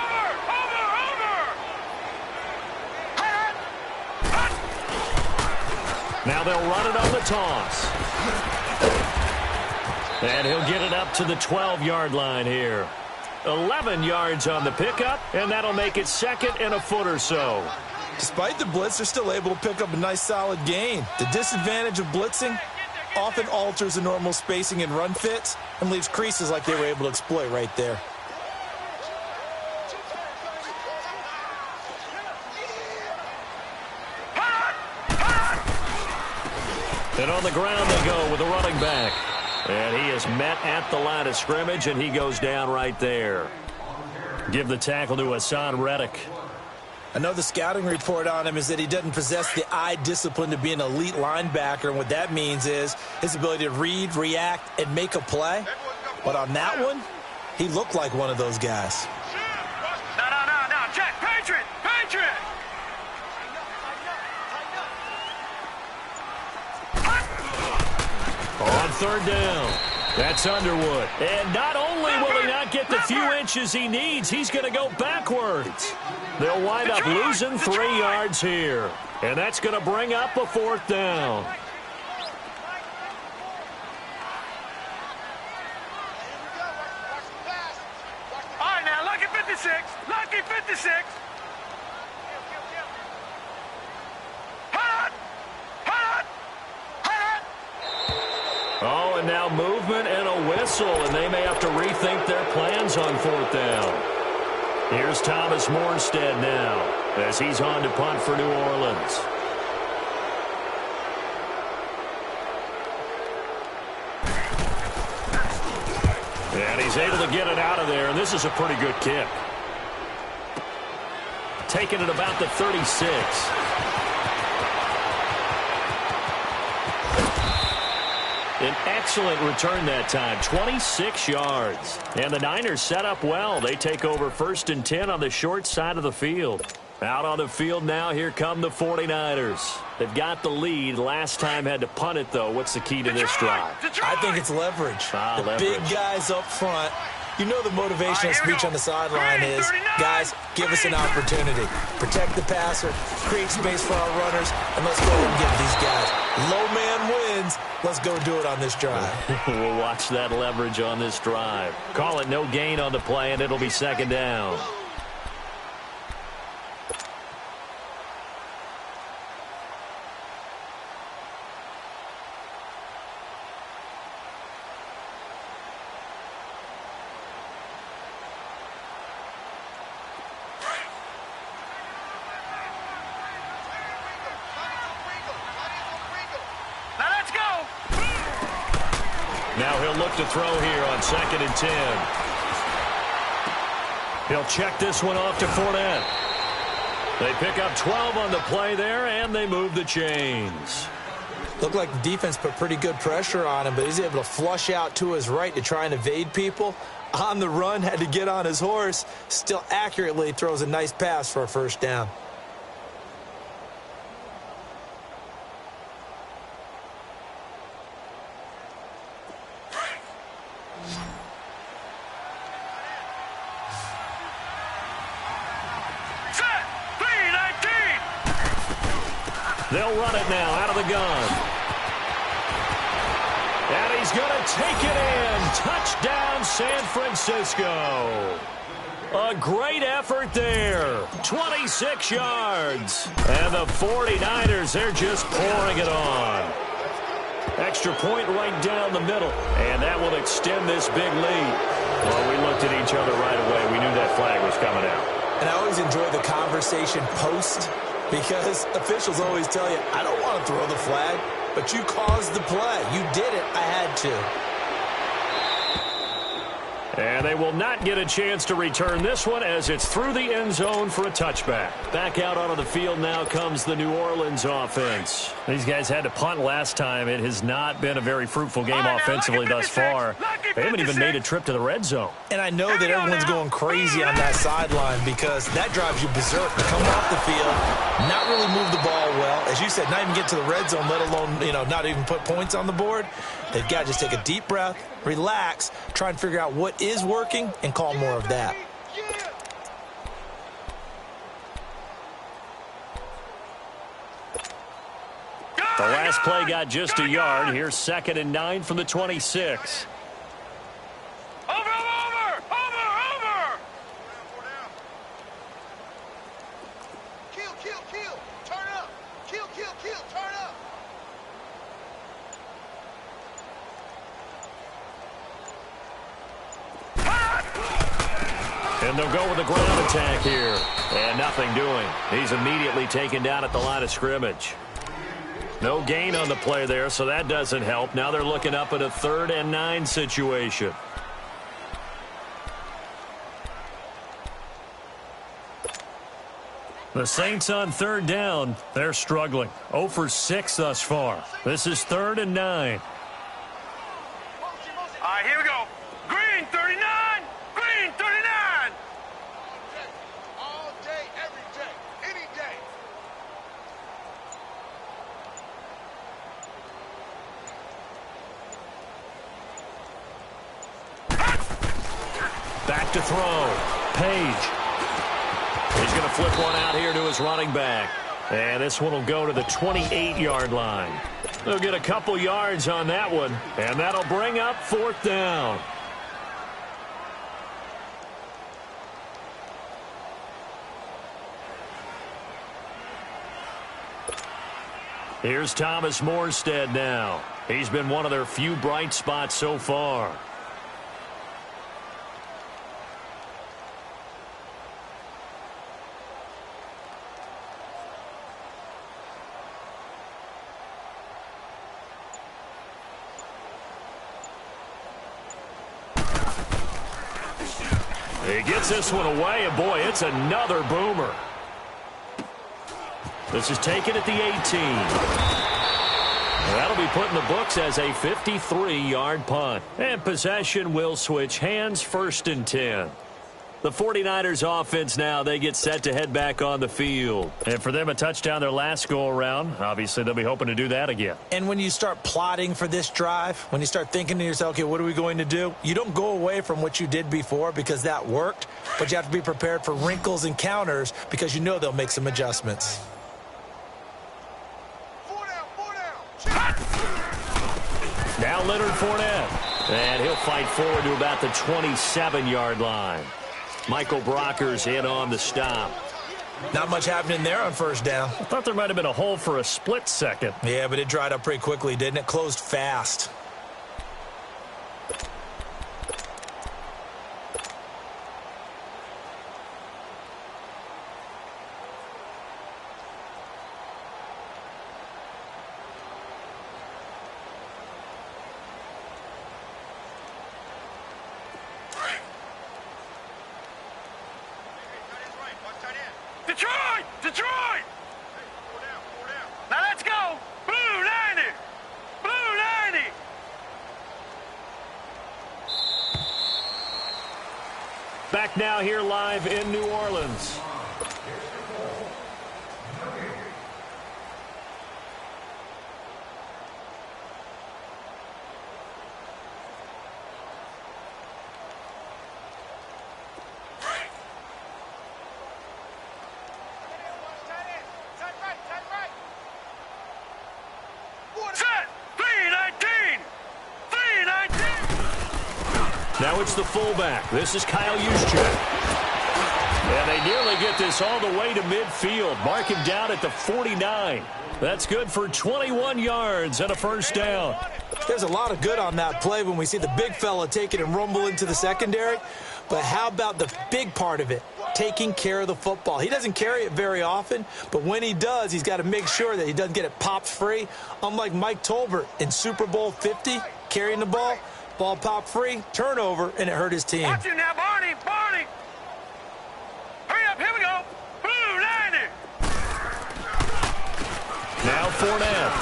Speaker 4: Now they'll run it on the toss. And he'll get it up to the 12-yard line here. 11 yards on the pickup, and that'll make it 2nd and a foot or so.
Speaker 5: Despite the blitz, they're still able to pick up a nice solid gain. The disadvantage of blitzing often alters the normal spacing and run fits and leaves creases like they were able to exploit right there.
Speaker 4: And on the ground they go with the running back. And he is met at the line of scrimmage, and he goes down right there. Give the tackle to Hassan Reddick.
Speaker 5: Another scouting report on him is that he doesn't possess the eye discipline to be an elite linebacker, and what that means is his ability to read, react, and make a play. But on that one, he looked like one of those guys.
Speaker 6: No, Jack, Patriot!
Speaker 4: On third down, that's Underwood. And not only will he not get the few inches he needs, he's going to go backwards. They'll wind up losing 3 yards here. And that's going to bring up a 4th down.
Speaker 6: All right, now, lucky 56. Lucky 56.
Speaker 4: and now movement and a whistle, and they may have to rethink their plans on 4th down. Here's Thomas Morstead now as he's on to punt for New Orleans. And he's able to get it out of there, and this is a pretty good kick. Taking it about the 36. An excellent return that time, 26 yards. And the Niners set up well. They take over 1st and 10 on the short side of the field. Out on the field now, here come the 49ers. They've got the lead. Last time had to punt it, though. What's the key to this drive?
Speaker 5: I think it's leverage. The big guys up front. You know the motivational speech on the sideline is, guys, give us an opportunity. Protect the passer, create space for our runners, and let's go ahead and give these guys. Low man wins. Let's go do it on this drive.
Speaker 4: We'll watch that leverage on this drive. Call it no gain on the play, and it'll be 2nd down. Now he'll look to throw here on 2nd and 10. He'll check this one off to Fournette. They pick up 12 on the play there, and they move the chains.
Speaker 5: Looked like the defense put pretty good pressure on him, but he's able to flush out to his right to try and evade people. On the run, had to get on his horse. Still accurately throws a nice pass for a 1st down.
Speaker 4: They'll run it now out of the gun. And he's going to take it in. Touchdown, San Francisco. A great effort there. 26 yards. And the 49ers, they're just pouring it on. Extra point right down the middle. And that will extend this big lead. Well, we looked at each other right away. We knew that flag was coming out.
Speaker 5: And I always enjoy the conversation post, because officials always tell you, I don't want to throw the flag, but you caused the play. You did it. I had to.
Speaker 4: And they will not get a chance to return this one as it's through the end zone for a touchback. Back out onto the field now comes the New Orleans offense. These guys had to punt last time. It has not been a very fruitful game offensively thus far. They haven't even made a trip to the red zone.
Speaker 5: And I know that everyone's going crazy on that sideline because that drives you berserk. To come off the field, not really move the ball well. As you said, not even get to the red zone, let alone, not even put points on the board. They've got to just take a deep breath, relax, try and figure out what is working, and call more of that.
Speaker 4: The last play got just a yard. Here's 2nd and 9 from the 26. And they'll go with a ground attack here. And nothing doing. He's immediately taken down at the line of scrimmage. No gain on the play there, so that doesn't help. Now they're looking up at a 3rd and 9 situation. The Saints on 3rd down. They're struggling. 0 for 6 thus far. This is 3rd and 9.
Speaker 6: All right, here we go. Green 39. Green 39.
Speaker 2: All day, every day, any day.
Speaker 4: Back to throw. Page. He's going to flip one out here to his running back. And this one will go to the 28-yard line. They'll get a couple yards on that one, and that'll bring up 4th down. Here's Thomas Morstead now. He's been one of their few bright spots so far. He gets this one away, and boy, it's another boomer. This is taken at the 18. That'll be put in the books as a 53-yard punt. And possession will switch hands, 1st and 10. The 49ers offense now, they get set to head back on the field. And for them, a touchdown their last go-around. Obviously, they'll be hoping to do that again.
Speaker 5: And when you start plotting for this drive, when you start thinking to yourself, okay, what are we going to do? You don't go away from what you did before because that worked, but you have to be prepared for wrinkles and counters because you know they'll make some adjustments.
Speaker 4: Now Leonard Fournette. And he'll fight forward to about the 27-yard line. Michael Brocker's in on the stop.
Speaker 5: Not much happening there on 1st down.
Speaker 4: I thought there might have been a hole for a split second.
Speaker 5: Yeah, but it dried up pretty quickly, didn't it? Closed fast.
Speaker 6: Detroit! Detroit! Now let's go! Blue 90! Blue 90!
Speaker 4: Back now here live in New Orleans. Now it's the fullback. This is Kyle Juszczyk. And they nearly get this all the way to midfield. Mark him down at the 49. That's good for 21 yards and a 1st down.
Speaker 5: There's a lot of good on that play when we see the big fella take it and rumble into the secondary. But how about the big part of it? Taking care of the football. He doesn't carry it very often, but when he does, he's got to make sure that he doesn't get it popped free. Unlike Mike Tolbert in Super Bowl 50, carrying the ball popped free, turnover, and it hurt his team.
Speaker 6: Watch him now, Barney! Barney! Hurry up, here we go! Blue 90!
Speaker 4: Now Fournette.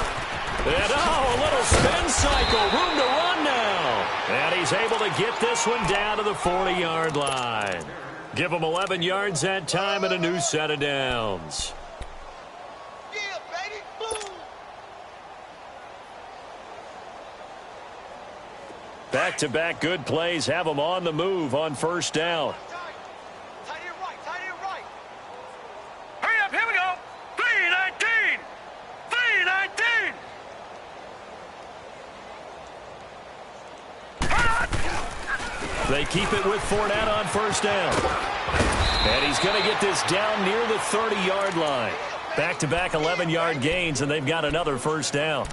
Speaker 4: And a little spin cycle. Room to run now. And he's able to get this one down to the 40-yard line. Give him 11 yards that time and a new set of downs. Back-to-back good plays have them on the move on 1st down.
Speaker 6: Tight end right. Hurry up, here we go! 319! 319!
Speaker 4: They keep it with Fournette on 1st down. And he's going to get this down near the 30-yard line. Back-to-back 11-yard gains, and they've got another 1st down.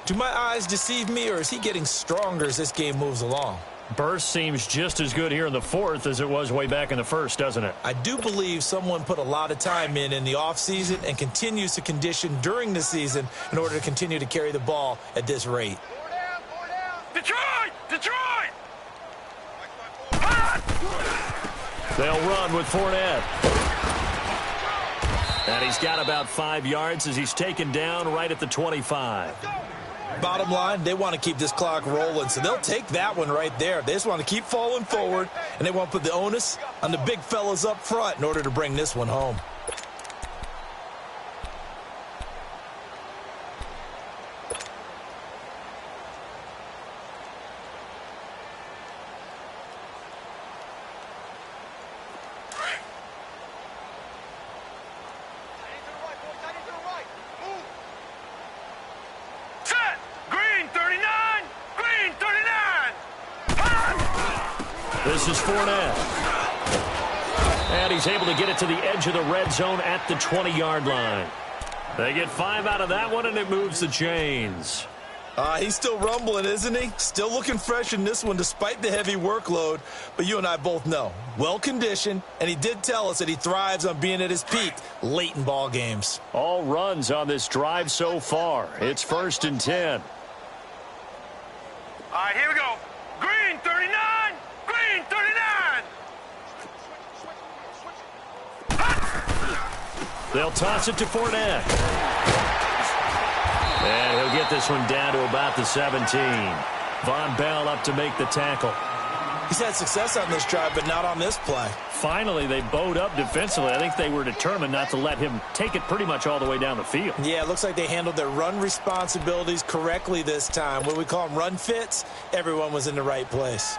Speaker 5: Do my eyes deceive me, or is he getting stronger as this game moves along?
Speaker 4: Burst seems just as good here in the 4th as it was way back in the 1st, doesn't it?
Speaker 5: I do believe someone put a lot of time in the offseason and continues to condition during the season in order to continue to carry the ball at this rate.
Speaker 6: Detroit! Detroit!
Speaker 4: They'll run with Fournette. And he's got about 5 yards as he's taken down right at the 25.
Speaker 5: Bottom line, they want to keep this clock rolling, so they'll take that one right there. They just want to keep falling forward, and they want to put the onus on the big fellas up front in order to bring this one home.
Speaker 4: This is Fournette. And he's able to get it to the edge of the red zone at the 20-yard line. They get 5 out of that one, and it moves the chains.
Speaker 5: He's still rumbling, isn't he? Still looking fresh in this one despite the heavy workload. But you and I both know, well-conditioned, and he did tell us that he thrives on being at his peak late in ball games.
Speaker 4: All runs on this drive so far. It's 1st and 10.
Speaker 6: All right, here we go. Green 39, green 39.
Speaker 4: They'll toss it to Fournette. And he'll get this one down to about the 17. Von Bell up to make the tackle.
Speaker 5: He's had success on this drive, but not on this play.
Speaker 4: Finally, they bowed up defensively. I think they were determined not to let him take it pretty much all the way down the field.
Speaker 5: Yeah, it looks like they handled their run responsibilities correctly this time. What we call them run fits, everyone was in the right place.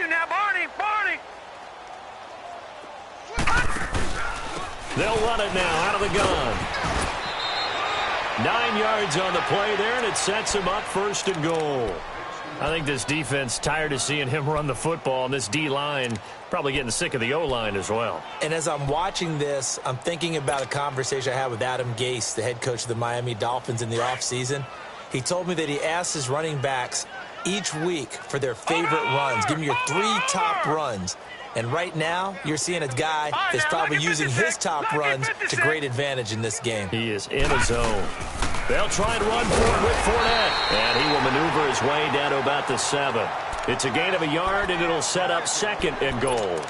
Speaker 6: Now, Barney.
Speaker 4: They'll run it now out of the gun. 9 yards on the play there, and it sets him up 1st and goal. I think this defense tired of seeing him run the football, and this D-line probably getting sick of the O-line as well.
Speaker 5: And as I'm watching this, I'm thinking about a conversation I had with Adam Gase, the head coach of the Miami Dolphins in the offseason. He told me that he asked his running backs each week for their favorite runs. Give me your 3 top runs. And right now, you're seeing a guy that's probably using his top runs to great advantage in this game.
Speaker 4: He is in a zone. They'll try and run for it with Fournette. And he will maneuver his way down to about the 7. It's a gain of a yard, and it'll set up 2nd and goal.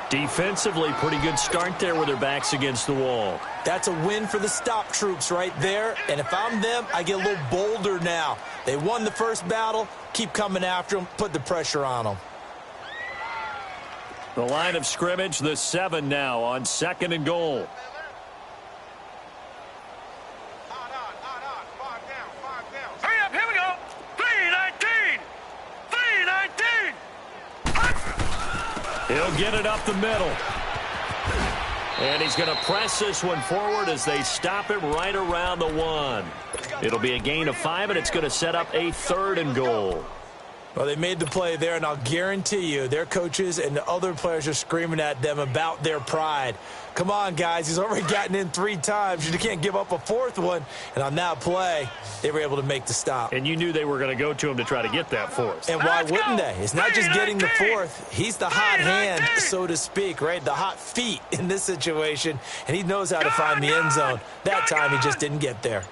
Speaker 4: Defensively, pretty good start there with their backs against the wall.
Speaker 5: That's a win for the stop troops right there. And if I'm them, I get a little bolder now. They won the first battle. Keep coming after them. Put the pressure on them.
Speaker 4: The line of scrimmage, the 7 now on 2nd and goal.
Speaker 6: Hurry up, here we go. 319. 319.
Speaker 4: He'll get it up the middle. And he's going to press this one forward as they stop him right around the 1. It'll be a gain of 5, and it's going to set up a 3rd and goal.
Speaker 5: Well, they made the play there, and I'll guarantee you their coaches and the other players are screaming at them about their pride. Come on, guys. He's already gotten in 3 times. You can't give up a 4th one. And on that play, they were able to make the stop.
Speaker 4: And you knew they were going to go to him to try to get that 4th.
Speaker 5: And why wouldn't they? It's not just getting the 4th. He's the hot hand, so to speak, right? The hot feet in this situation. And he knows how to find the end zone. That time, he just didn't get there.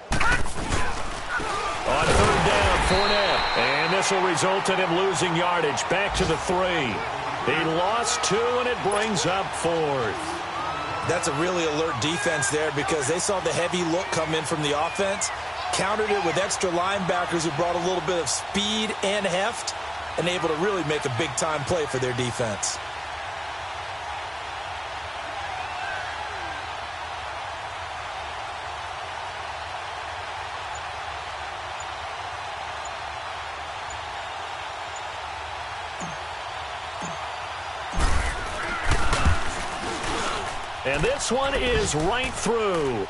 Speaker 4: On 3rd down, Fournette. And this will result in him losing yardage. Back to the 3. He lost 2, and it brings up 4th.
Speaker 5: That's a really alert defense there because they saw the heavy look come in from the offense, countered it with extra linebackers who brought a little bit of speed and heft, and able to really make a big-time play for their defense.
Speaker 4: And this one is right through.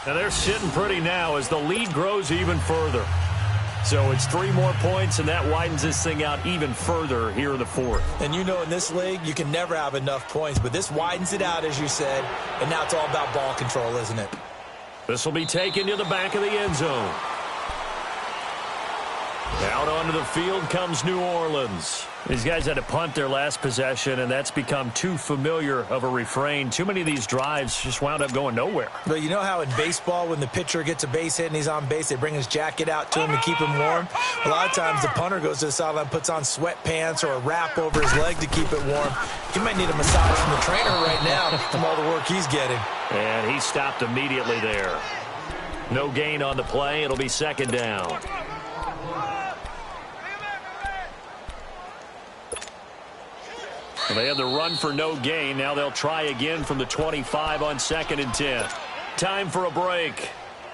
Speaker 4: And they're sitting pretty now as the lead grows even further. So it's 3 more points, and that widens this thing out even further here in the 4th.
Speaker 5: And you know in this league, you can never have enough points, but this widens it out, as you said, and now it's all about ball control, isn't it?
Speaker 4: This will be taken to the back of the end zone. Out onto the field comes New Orleans. These guys had to punt their last possession, and that's become too familiar of a refrain. Too many of these drives just wound up going nowhere.
Speaker 5: But you know how in baseball, when the pitcher gets a base hit and he's on base, they bring his jacket out to him to keep him warm? A lot of times the punter goes to the sideline, puts on sweatpants or a wrap over his leg to keep it warm. He might need a massage from the trainer right now from all the work he's getting.
Speaker 4: And he stopped immediately there. No gain on the play. It'll be 2nd down. They had the run for no gain. Now they'll try again from the 25 on 2nd and 10. Time for a break.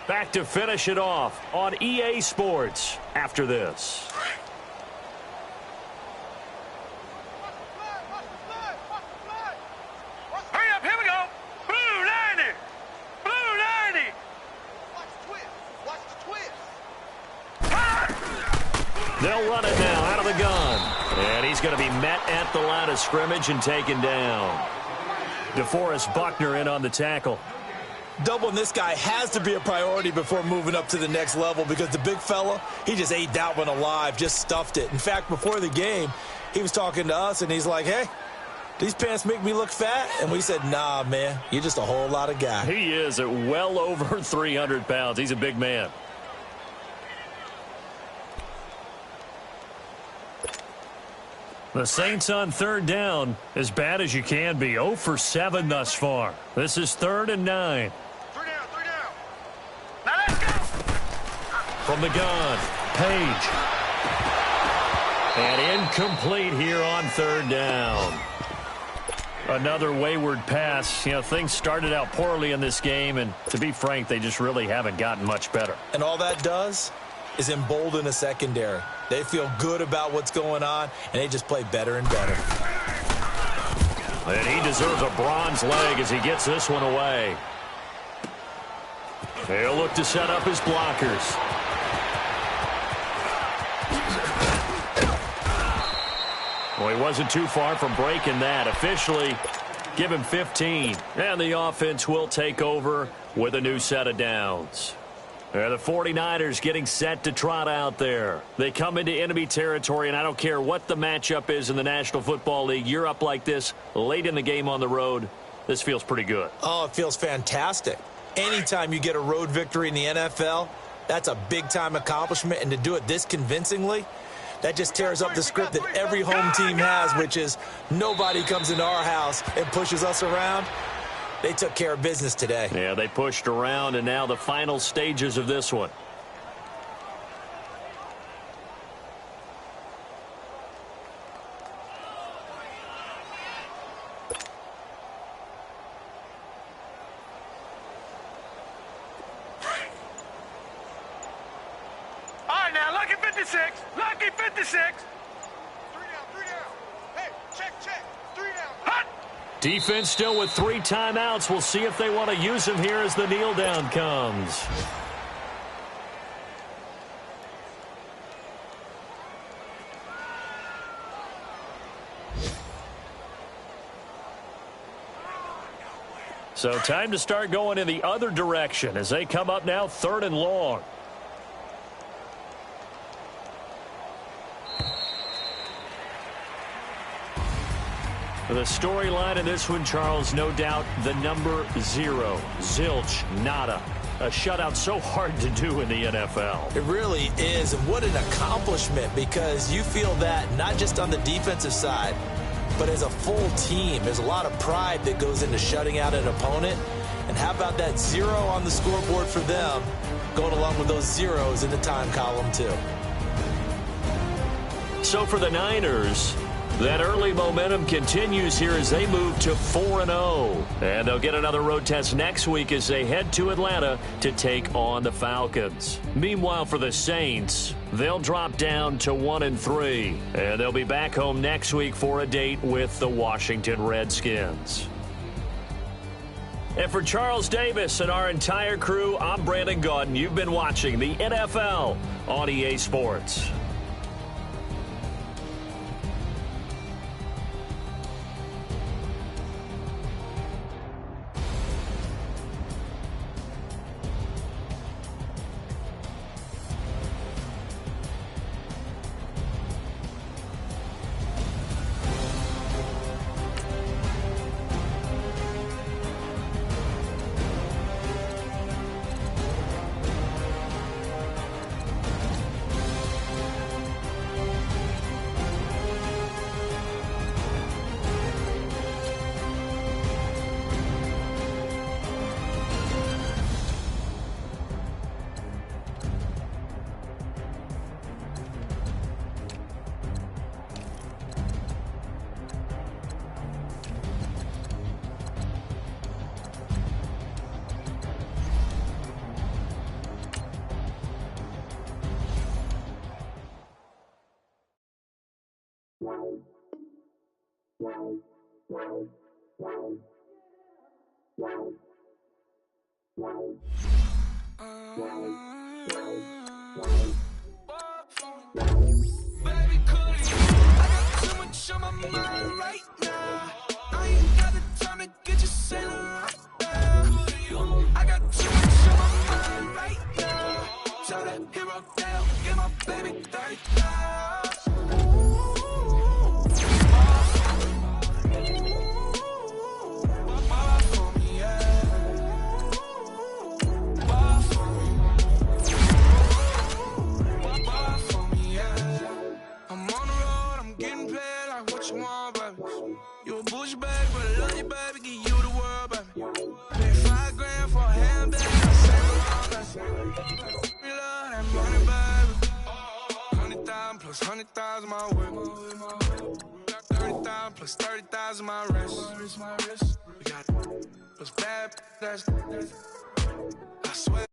Speaker 4: Back to finish it off on EA Sports after this.
Speaker 6: Hurry up, here we go. Blue 90.
Speaker 4: run it now out of the gun. And he's going to be met at the line of scrimmage and taken down. DeForest Buckner in on the tackle.
Speaker 5: Doubling this guy has to be a priority before moving up to the next level because the big fella, he just ate that one alive, just stuffed it. In fact, before the game, he was talking to us, and he's like, hey, these pants make me look fat? And we said, nah, man, you're just a whole lot of guy.
Speaker 4: He is at well over 300 pounds. He's a big man. The Saints on third down, as bad as you can be. 0 for 7 thus far. This is 3rd and 9.
Speaker 6: 3 down. Now let's go.
Speaker 4: From the gun, Page. And incomplete here on 3rd down. Another wayward pass. You know, things started out poorly in this game, and to be frank, they just really haven't gotten much better.
Speaker 5: And all that does is embolden a secondary. They feel good about what's going on, and they just play better and better.
Speaker 4: And he deserves a bronze leg as he gets this one away. He'll look to set up his blockers. Well, he wasn't too far from breaking that. Officially, give him 15. And the offense will take over with a new set of downs. The 49ers getting set to trot out there. They come into enemy territory, and I don't care what the matchup is in the National Football League. You're up like this late in the game on the road. This feels pretty good.
Speaker 5: Oh, it feels fantastic. Anytime you get a road victory in the NFL, that's a big-time accomplishment. And to do it this convincingly, that just tears up the script that every home team has, which is nobody comes into our house and pushes us around. They took care of business today.
Speaker 4: Yeah, they pushed around, and now the final stages of this one.
Speaker 6: All right, now, lucky 56. Lucky 56. 3 down. Hey, check. 3 down. Hot.
Speaker 4: Defense still with 3 timeouts. We'll see if they want to use them here as the kneel down comes. So time to start going in the other direction as they come up now 3rd and long. The storyline in this one, Charles, no doubt the number 0. Zilch, nada. A shutout so hard to do in the NFL.
Speaker 5: It really is, and what an accomplishment, because you feel that not just on the defensive side, but as a full team. There's a lot of pride that goes into shutting out an opponent. And how about that 0 on the scoreboard for them, going along with those zeros in the time column too.
Speaker 4: So for the Niners, that early momentum continues here as they move to 4-0. And they'll get another road test next week as they head to Atlanta to take on the Falcons. Meanwhile, for the Saints, they'll drop down to 1-3. And they'll be back home next week for a date with the Washington Redskins. And for Charles Davis and our entire crew, I'm Brandon Gaudin. You've been watching the NFL on EA Sports.
Speaker 3: Baby, 30,000. You a bush baby, but I love you, baby. Give you the world, baby. Pay $5 grand for a handbag. I save around, baby. We love that money, baby. 100,000 plus 100,000 my way. Got 30,000 plus 30,000 my wrist. We got plus bad, that's I swear.